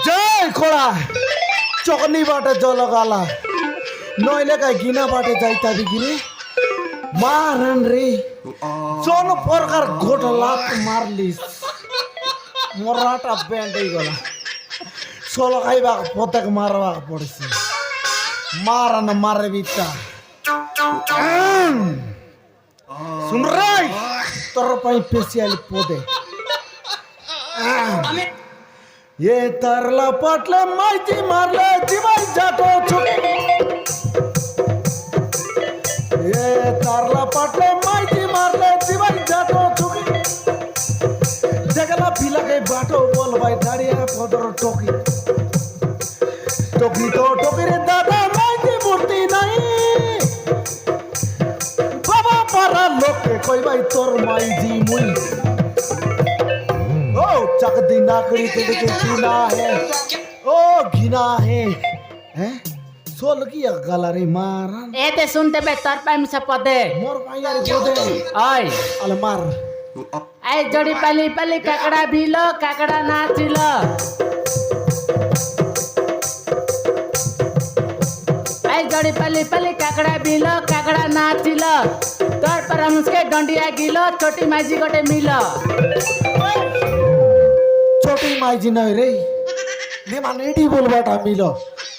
जय खोला चकनी बाटे जल गाला नइले का गिना बाटे जाइता बिगिरे मारन रे चलो प्रकार घोट लात मारलिस मराटा बैंड गला सोलो खाइबा पतक मारवा पड़सी मारन मारे बिता सुन रे तोर पाई स्पेशल पोदे ये तरला पटले माइती मारले दिवाई जातो छुकी ये तरला पटले माइती मारले दिवाई जातो छुकी देखला पिला के बाटो बोल भाई दाड़िया पदर टोकी टोकी तो टोकी रे दादा माइती मूर्ति नहीं बाबा पारा लोग के कोई भाई तोर माइजी मुई चक दिन नाकड़ी तुझे घिना है ओ घिना है हैं सोल की गला रे मारन ए ते सुनते बे तर पाइम से पदे मोर पाई यार गोदे ओय अल मार ए जोड़ी पली पली काकड़ा भीलो काकड़ा नाचिलो ए जोड़ी पली पली काकड़ा भीलो काकड़ा नाचिलो तोर पर हम उसके डंडिया गिलो छोटी माजी गोटे मिलो छोटी माइजी नहीं रे ने माने एडी बोलबाटा मिलो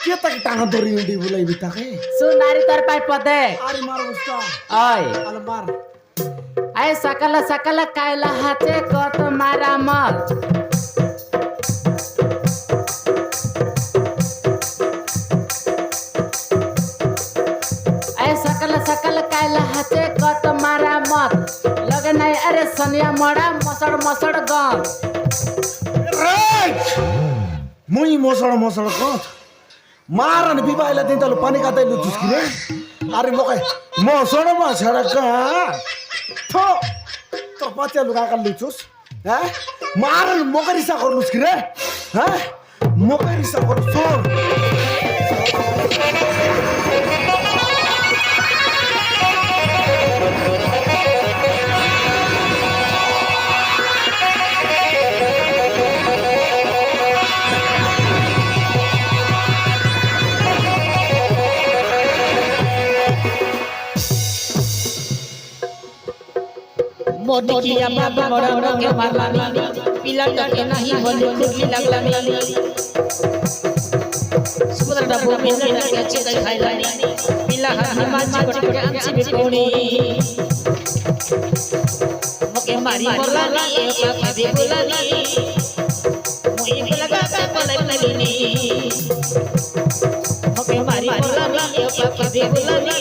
के तक टांग दोरी एडी बोलाई बिता के सुन नारी तर पाइ पदे अरे मार उसका ओय अल मार ए सकल सकल कायला हाते कत मारा मल ए सकल सकल कायला हाते कत मारा मत लगे नहीं अरे सनिया मड़ा मसड़ मसड़ गन मुई मोसड़ मोसड़ कत मारन बिबाइला दिन तल पानी कादै लुचुस किने अरे मकै मोसड़ मोसड़ का थो तो पाचे लुगा का लुचुस हैं मारन मकरी सा कर लुस किने हैं मकरी सा कर सोर मोटिया बाबा मोड़ा के मारलानी पिला के नहीं बोले खुली लगलानी सुबह डबो में के चिकन खाइलानी पिला हाथी माची कोट के आंची बिकोनी मके मारी मोरलानी एक पापा दे बोलानी मोई लगा का पलटनी मके मारी मोरलानी एक पापा दे बोलानी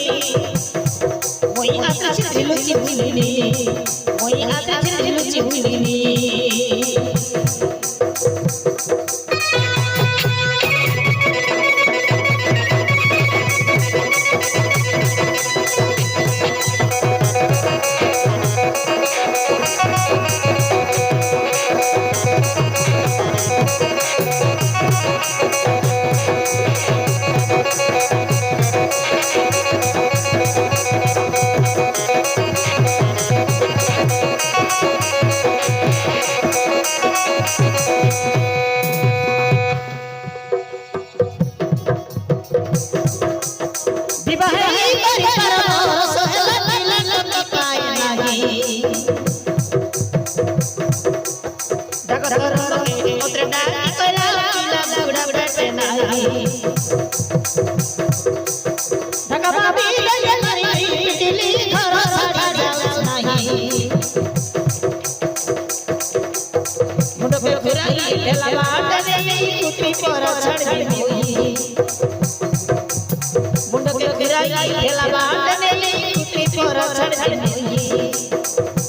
मोई आता छिलु चिबुनी मोई आता छिलु चिबुनी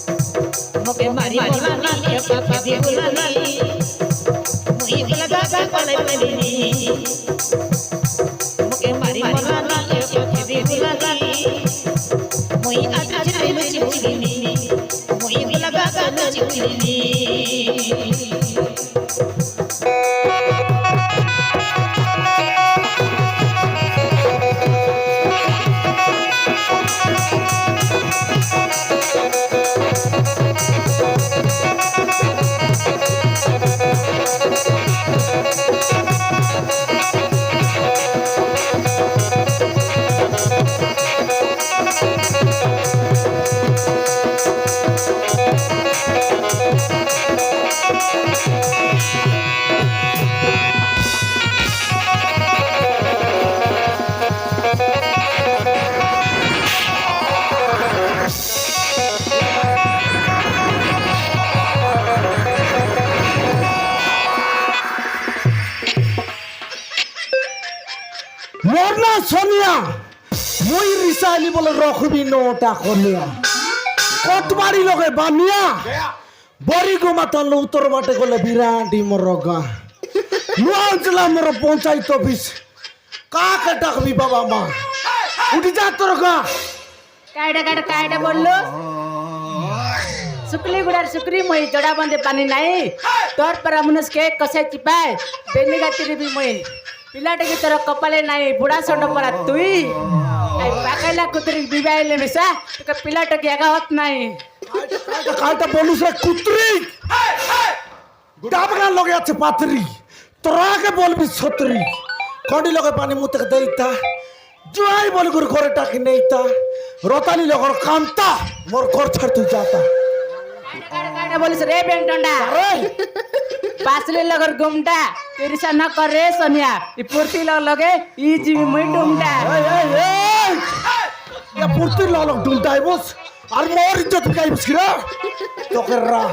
मारी बोलानी पापा दे बोलानी मोई लगा का पलटनी मुके मारी बोलानी पापा दे बोलानी मोई आता छिलु चिबुनी मोई लगा का चिबुनी মই রিসাইলি বলে রখবি নোটা কনিয়া কতবাড়ি লগে বানিয়া বড়ি গোমা তাহলে উত্তর বাটে গলে বিরাটি মোর গা নুয়া অঞ্চল আমার পঞ্চায়েত অফিস কাকে ডাকবি বাবা মা উঠি যা তোর গা कायडा बोललो सुकली गुडार सुकरी मोई जडा बंदे पानी नाही तोर पर मुनस के कसे चिपाय बेनी गाती बी मोई पिलाटे की तरह कपाले नाही बुडा सोंड पर तुई आई पाकायला कुत्री बिबायले मिसा तुका पिलाटे की आगा होत नाही কালটা বলুস রে কুত্রি ডাবগা লগে আছে পাত্রি তোরাকে বলবি ছত্রি কডি লগে পানি মুতে দেইতা জুয়াই বল গুর ঘরে টাকি নেইতা রতালি লগর কান্তা মোর ঘর ছাড় তুই যাতা कायडा बोलिस रे बेंटंडा আরে पासले लगर गुमटा तिरसा न कर रे सोनिया ई पूर्ति लगे ई जीवी मुई डुमटा এই এই এই ইয়া পুরতি লগর ডুলটাই বস আর মোর ইজ্জত গাই বসকিরা তোকে রা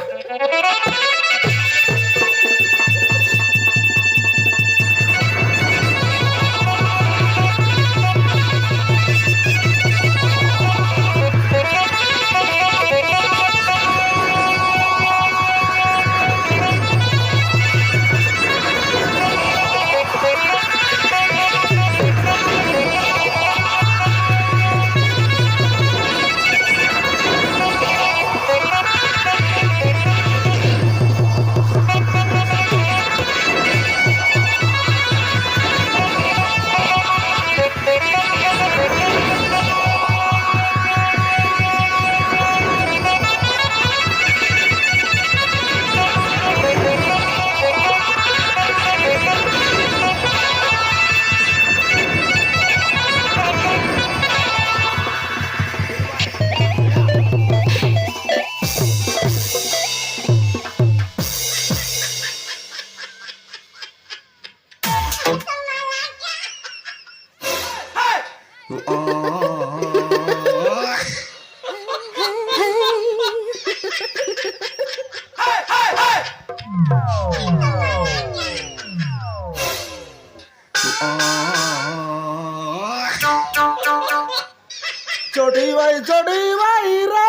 छोटी भाई रे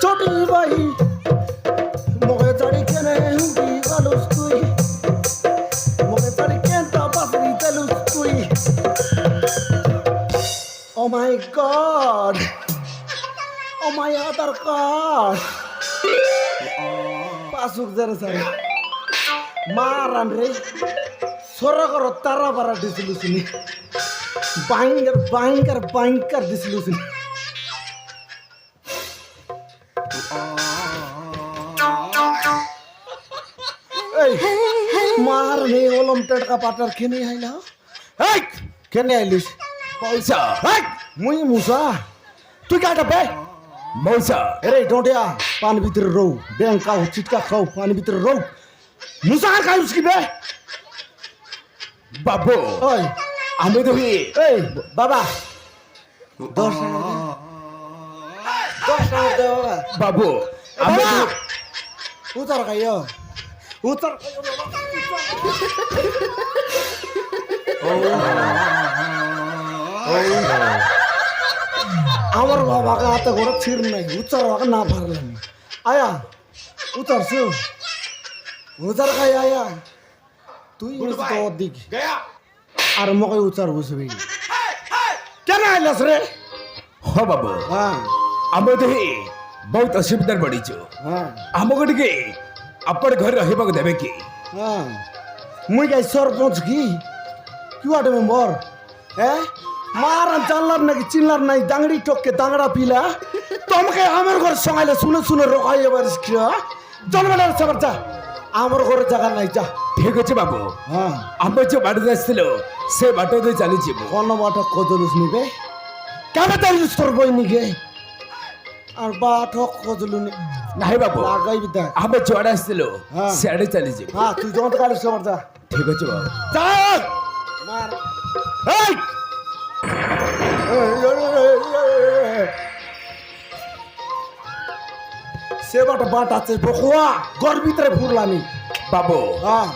छोटी भाई मोगे चढ़ी के नहीं गलुस तुई मोगे चढ़ी के ता बसरी तलुस तुई oh my god oh my Aadhaar card पासुक जरा सारे मारन रे सोरा करो तारा बारा डिसलुसनी भयंकर डिसलुसन मार नहीं ओलम टेटका पार्टनर केने आइला ए केने आइलिस मौसा मुई मुसा तू क्या डबे मौसा अरे डोंटिया पानी भीतर रो बैंक का चिटका खाओ पानी भीतर रो मुसा का उसकी बे बाबू ओए আমি তো হি ए बाबा 10 टाका दे बाबा বাবু আমি बाबा তো उतर गयो उतर আমার বাবাকে হাতে করে ছিড় নাই উচার বাবা না পারলেন আয়া উচার সু উচার খাই আয়া তুই তো দিক গয়া আর মকে উচার বসবি কেন আইলাস রে হ বাবু হ্যাঁ আমি তো হি বহুত অসুবিধার পড়িଛୁ হ্যাঁ ଆମକୁ ଟିକେ ଆପଣ ଘରେ ରହିବାକୁ ଦେବେ କି হ্যাঁ মুই গাই সরপঞ্চ কি কি ওয়ার্ড মেম্বার হ্যাঁ মারান জানলার নাকি চিনলার নাই দাংড়ি টককে দাংড়া পিলা তোমাকে আমার ঘর সঙ্গাইলে শুনে শুনে রোকাই এবার জন্মালে সবার যা আমার ঘরে জায়গা নাই যা ঠিক আছে বাবু হ্যাঁ ଆମେ ଯୋଉ ବାଟରେ ଆସିଥିଲୁ ସେ ବାଟ ଦେଇ ଚାଲିଯିବୁ কোন বাটা কজলুস নিবে কেন তাইলুস তোর বই নিগে আর বাট কজলু নি ନାହିଁ ବାବୁ লাগাই বিদা ଆମେ ଯୁଆଡ଼େ ଆସିଥିଲୁ ହଁ। ସିଆଡ଼େ ଚାଲିଯିବୁ হ্যাঁ তুই যত গাড়ি সবার যা ঠিক আছে বাবু যা মার এই সে বাটা বাট আছে বকুয়া ঘর ভিতরে ফুরলানি বাবু হ্যাঁ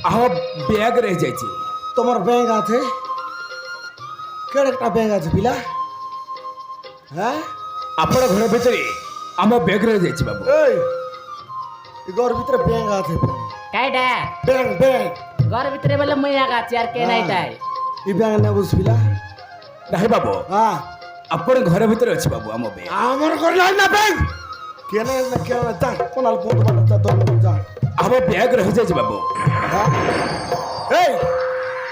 ଆମ ବ୍ୟାଗ୍ ରହିଯାଇଛି তোমার ব্যাংক আছে কেড়ে একটা ব্যাংক আছে পিলা হ্যাঁ আপনার ঘরের ভিতরে আমার ব্যাগ রয়ে যাচ্ছে বাবু এই ঘর ভিতরে ব্যাংক আছে কাইডা ব্যাংক ব্যাংক ঘর ভিতরে বলে মই আগা আছি আর কে নাই তাই এই ব্যাংক না বুঝবিলা নাই বাবু হ্যাঁ আপনার ঘরের ভিতরে আছে বাবু আমার ব্যাগ আমার ঘর নাই না ব্যাংক কেন না কেন যা কোনাল বন্ধ বাটা যা দর যা আমার ব্যাগ রয়ে যাচ্ছে বাবু হ্যাঁ? এই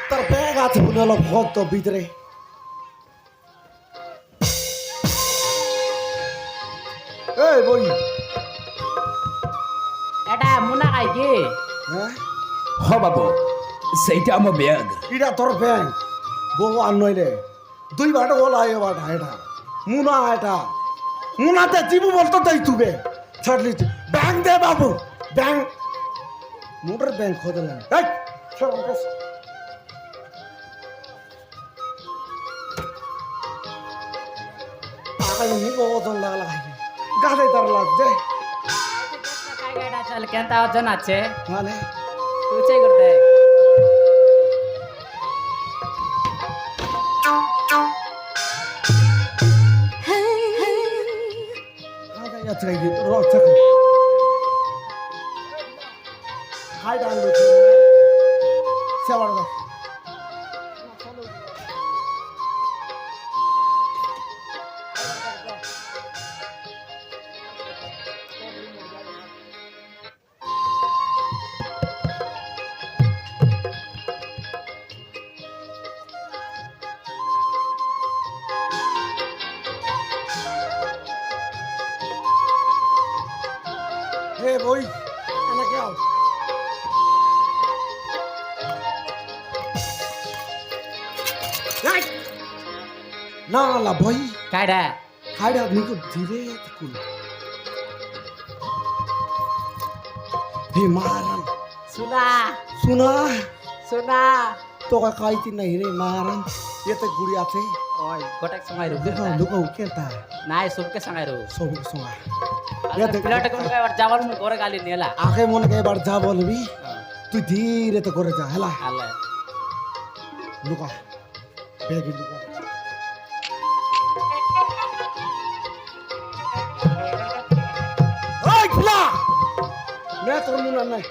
তোর ব্যাগ আছে মনে হলো ঘর তো ভিতরে এই বই এটা মুনা খাই কি হ্যাঁ হ বাবু সেইটা আমার ব্যাগ এটা তোর ব্যাংক বহু আর নইলে দুই বাটা বলা এ বাটা এটা মুনা এটা মুনাতে জীবু বলতো তাই তুবে ছাড়লি ব্যাংক দে বাবু ব্যাংক মোটর ব্যাংক খোদলেন এই চল বস আগে নি ওজন লাগলা গাদে তার লাগছে काय गाडा चल केंता वजन আছে মানে তুই চাই করতে গাদে যাচ্ছে কি রক্ত হাই ডাল দিছে সেবার দা হে বই এনে কে আও না লা বই कायडा খাইডা নিকো ধীরে কুল হে মারান सुना सुना सुना तो का खाইতি নাই রে মারান এতে গুড়ি আছে ओय गोटक संगाय रो দেখো দেখো কেনতা नाय सबके संगाय रो সব সময় प्लेट कोन काय जावल मु गोरे गाली नेला আগে মনে কে এবার যা বলবি তুই ধীরে তো করে যা হেলা हाले লুকা ব্যাগে লুকা ওই ফুলা নে তোর মুনা নাই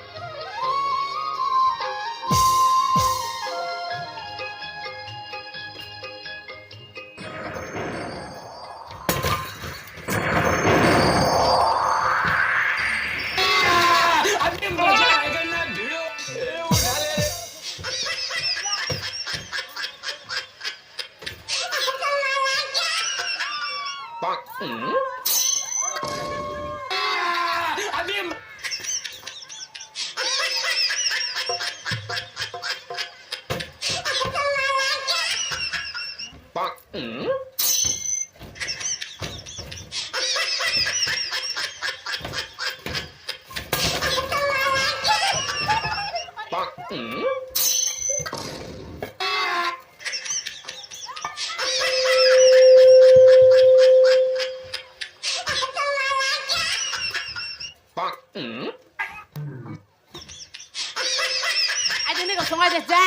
আজ নি কো संगाय दे जा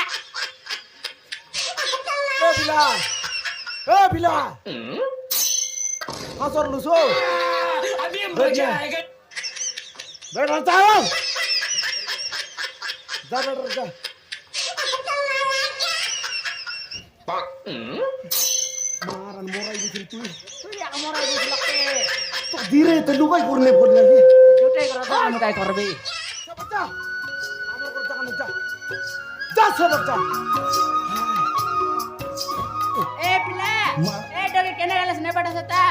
ও বিলা ও বিলা হাসর লুসো বেটা যাও যা বেটা যা মারান মোরাই দিছিস তুই তুই আমার আই বুঝ লাগতে তো ধীরে তো লুকাই করলে বল লাগে জুটাই করো তো আমি কাই করবি সব যা আমার করে যা যা যা সব যা এ পিলা এ ডগে কেনে গেলস নে বেটা সতা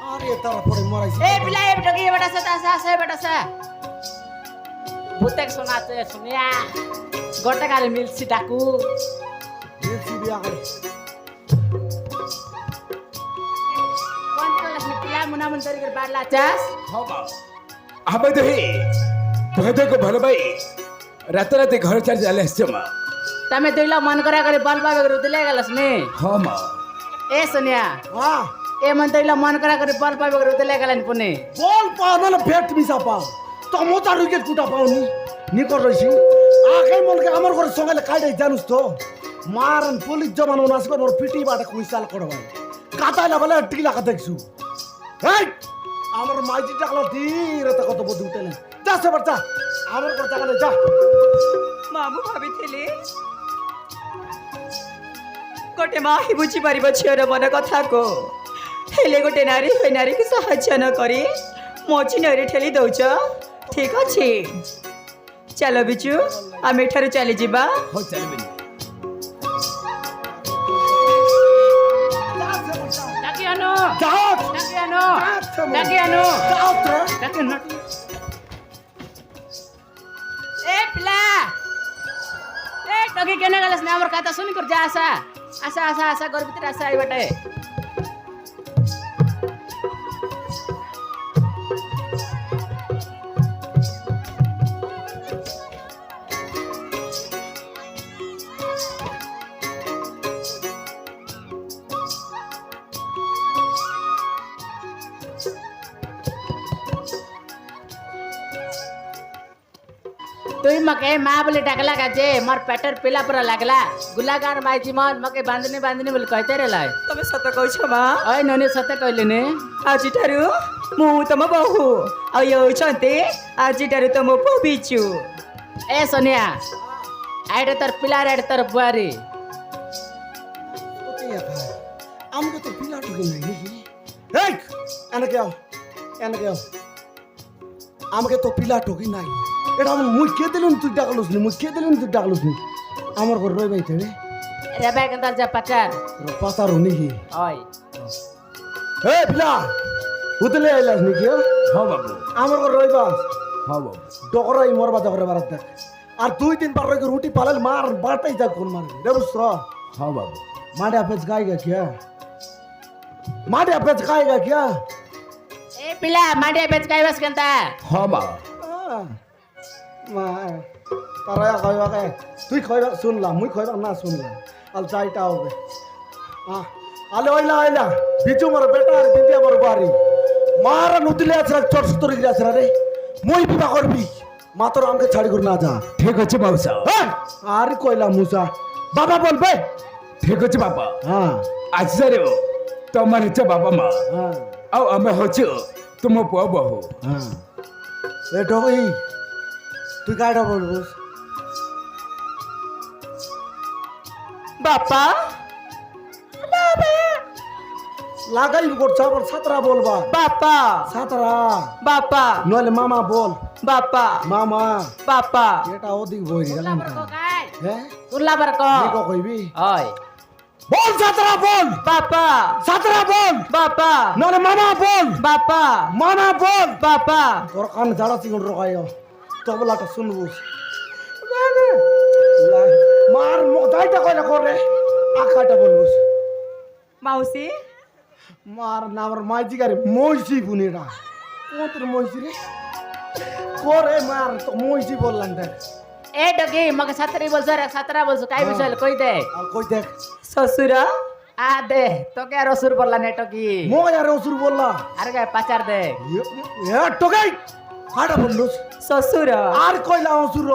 আরে তারপরে মরাইছি এ পিলা এ ডগে বেটা সতা সা বেটা সা ভূতেক শোনাতে শুনিয়া গোটা গালে মিলছি ডাকু দিছি বিয়া করে কোন কলাস নে পিলা মুনা মন তরি করে বাড়লা চাস আমি তো হে তোকে ভালো ভাই রাতে রাতে ঘর চার চালে আসছে মা તમે દોઈલા મન કર્યા કરે બલ બાબે કરે ઉતલે ગલસ ને হ মা એ સોનિયા হ্যাঁ એ મન દોઈલા મન કર્યા કરે બલ બાબે કરે ઉતલે ગલન પુને বল পাও না ভেট মিশা পাও টমোটা রুকে কুটা পাও নি নিকট রইছি আগে মনকে আমার ঘরে সঙ্গে কাইডাই জানুস তো মারন পুলিশ জমানো নাচ করে মোর পিটি বাটা কুইসাল করবা কাটাইলা বলে টিলা কা দেখছু এই আমার মাইজি টাকলা ধীরে তা কত বদু উঠেলেন যা সে বাচ্চা আমার করে টাকা যা ମାମୁଁ ଭାବିଥିଲି ଗୋଟେ ମା ହିଁ ବୁଝିପାରିବ ଝିଅର ମନ କଥାକୁ ହେଲେ ଗୋଟେ ନାରୀ ହୋଇ ନାରୀକୁ ସାହାଯ୍ୟ ନ କରି ମଝି ନଈରେ ଠେଲି ଦଉଛ ଠିକ ଅଛି ଚାଲ ବିଜୁ ଆମେ ଏଠାରୁ ଚାଲିଯିବା ହଉ ଚାଲିବିନି ডাকি আনো যাও ডাকি আনো ডাকি আনো যাও তো ডাকি আনো এ পিলা এ টকি কেনে গেলস না আমার কথা শুনি কর যা আসা আসা আসা আসা ঘর ভিতরে আসা আই বটে তুই মকে মা বলে ডাকলা কাজে মোর পেটের পিলা পুরা লাগলা গুলাগার মাইজি মন মকে বাঁধনি বাঁধনি বলে কইতে রেলাই ତମେ ସତ କହୁଛ ମା ওই ননি সতে কইলিনি ଆଜିଠାରୁ ମୁଁ ତମ ବୋହୂ ଆଉ ଇଏ ହେଉଛନ୍ତି ଆଜିଠାରୁ ତମ ପୁଅ ବିଜୁ এ সোনিয়া আইডে তোর পিলার আইডে তোর বুয়ারি আমাকে তো পিলা ঢুকে নাই নাকি এই এনে কেও আমাকে তো পিলা ঢুকে নাই এটা আমার মুই কে দিলুন তুই ডাকলুস নি মুই কে দিলুন তুই ডাকলুস নি আমার ঘর রই বাইতে রে রেবে কেন্দার যা পাচার পাতার নাকি ওই এই পিলা হুতলে আইলাস নাকি হ্যাঁ বাবু আমার ঘর রই বাস হ্যাঁ বাবু ডকরাই মরবা ডকরে বারাত দেখ আর 2-3 বার রই রুটি পালাল মার বাটাই যা কোন মার রে বুঝছ হ্যাঁ বাবু माडे अपेच गाएगा क्या माडे अपेच गाएगा क्या এ পিলা মাডে বেচ কাইবাস কেনতা হ্যাঁ মা মা তারা কইবা কে তুই কইবা শুনলা মুই কইবা না শুনলা আল চাইটা হবে আলে ওইলা বিজু মোর বেটা আর বিন্দিয়া মোর বাড়ি মার নুতিলে আছে চট সতরি আছে রে মুই বিবা করবি মাতর আমকে ছাড়ি কর না যা ঠিক আছে বাবুসা আর কইলা মুসা বাবা বলবে ঠিক আছে বাবা হ্যাঁ ଆଜିଠାରୁ ତମର ହଉଛ ବାବା ମା হ্যাঁ ଆଉ ଆମେ ହଉଛୁ ତୁମ ପୁଅ ବୋହୂ হ্যাঁ এ ঢোকি তুই কাটা বলবো ବାପା লাগাই করছে আবার সাতরা বলবা ବାପା সাতরা ବାପା নইলে মামা বল ବାପା মামা ବାପା এটা ওদিক বই গেলাম কাই হ্যাঁ তুল্লা বরক নিকো কইবি ওই বল সাতরা বল ବାପା সাতরা বল ବାପା নইলে মামা বল ବାପা মামা বল ବାପା তোর কান ঝাড়া চিকন রকাইও তবলাটা শুনবো মার মদাইটা কইলা করে আকাটা বলবো ମାଉସୀ মার নামর মাইজি গারে মইছি বুনিরা কোতর মইছি রে করে মার তো মইছি বললাম দেখ এ ডগি মকে সাতরি বলছ রে সাতরা বলছ কাই বিষয় কই দে আর কই দেখ ଶ୍ୱଶୁର আ দে তোকে আর অসুর বললা নে টকি মই আর অসুর বললা আর গায় পাচার দে এ টোকাই কাটা বললুস ଶ୍ୱଶୁର আর কইলা অসুর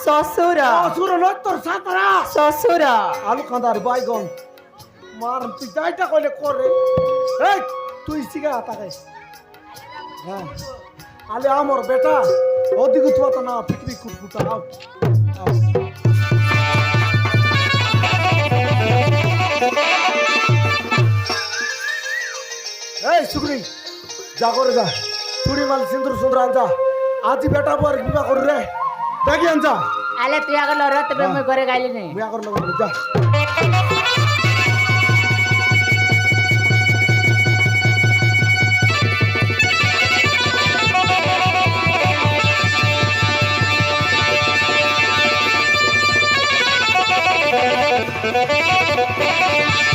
ଶ୍ୱଶୁର অসুর নয় তোর সাতরা ଶ୍ୱଶୁର আলু কাঁদার বাইগন মার তুই যাইটা কইলে করে এই তুই সিগা তাকে হ্যাঁ আলে আমার বেটা ওদিকে তো না পিটবি কুটকুটা আও এই সুগ্রি যা করে যা চুড়ি মাল সিন্দুর সুন্দর আনজা আজি বেটা পর বিবাহ করে রে দেখি আনজা আলে তুই আগল রত বে মই করে গাইলি নে বিয়া করে লগন যা Thank you.